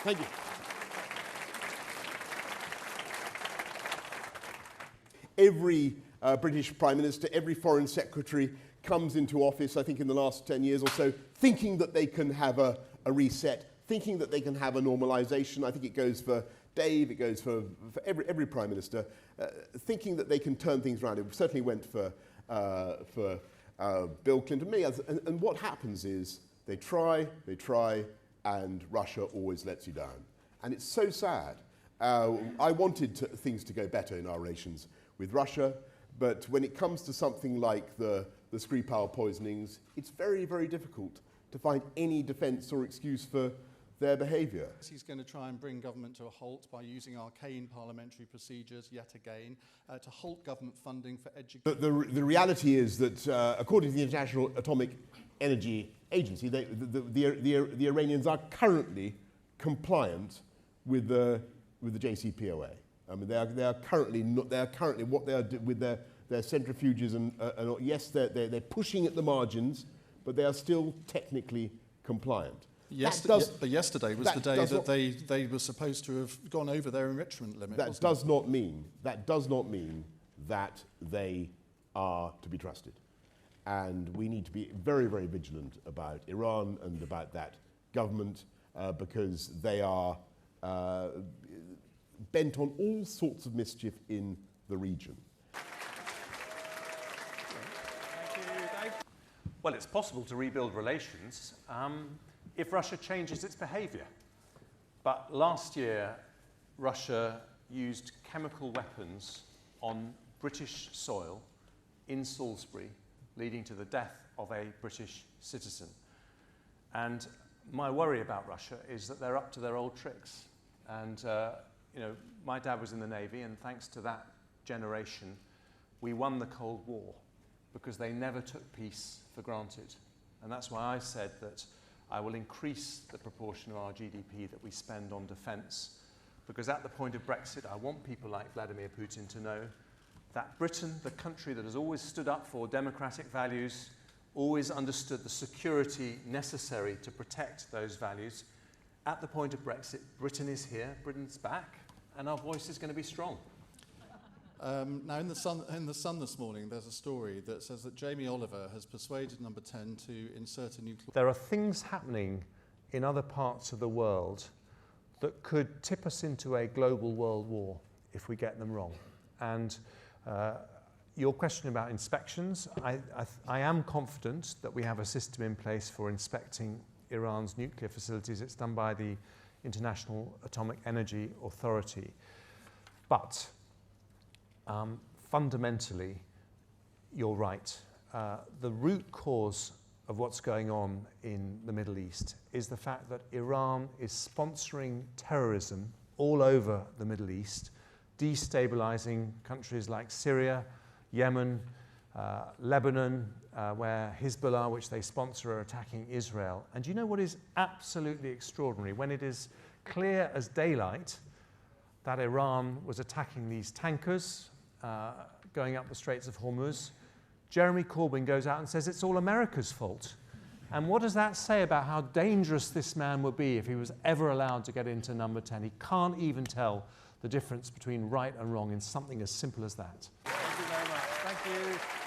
Thank you. Every British Prime Minister, every Foreign Secretary comes into office, I think in the last 10 years or so, thinking that they can have a reset, thinking that they can have a normalisation. I think it goes for Dave, it goes for every Prime Minister, thinking that they can turn things around. It certainly went for Bill Clinton, me. And what happens is they try, and Russia always lets you down. And it's so sad. I wanted things to go better in our relations with Russia, but when it comes to something like the Skripal poisonings, it's very, very difficult to find any defence or excuse for their behaviour. He's going to try and bring government to a halt by using arcane parliamentary procedures yet again to halt government funding for education. The reality is that according to the International Atomic Energy Agency, the Iranians are currently compliant with the JCPOA. I mean, they are currently what they are with their centrifuges and yes, they're pushing at the margins, but they are still technically compliant. But yesterday was the day that they were supposed to have gone over their enrichment limit. That does not mean that they are to be trusted. And we need to be very, very vigilant about Iran and about that government because they are bent on all sorts of mischief in the region. Well, it's possible to rebuild relations if Russia changes its behaviour. But last year, Russia used chemical weapons on British soil in Salisbury, leading to the death of a British citizen. And my worry about Russia is that they're up to their old tricks. And you know, my dad was in the Navy, and thanks to that generation, we won the Cold War because they never took peace for granted. And that's why I said that I will increase the proportion of our GDP that we spend on defence, because at the point of Brexit, I want people like Vladimir Putin to know that Britain, the country that has always stood up for democratic values, always understood the security necessary to protect those values, at the point of Brexit, Britain is here, Britain's back, and our voice is going to be strong. Now, in the Sun this morning, there's a story that says that Jamie Oliver has persuaded Number 10 to insert a nuclear... There are things happening in other parts of the world that could tip us into a global world war if we get them wrong. And your question about inspections, I am confident that we have a system in place for inspecting Iran's nuclear facilities. It's done by the International Atomic Energy Authority. But fundamentally, you're right. The root cause of what's going on in the Middle East is the fact that Iran is sponsoring terrorism all over the Middle East, destabilizing countries like Syria, Yemen, Lebanon, where Hezbollah, which they sponsor, are attacking Israel. And do you know what is absolutely extraordinary? When it is clear as daylight that Iran was attacking these tankers going up the Straits of Hormuz, Jeremy Corbyn goes out and says it's all America's fault. And what does that say about how dangerous this man would be if he was ever allowed to get into Number 10? He can't even tell the difference between right and wrong in something as simple as that. Thank you very much. Thank you.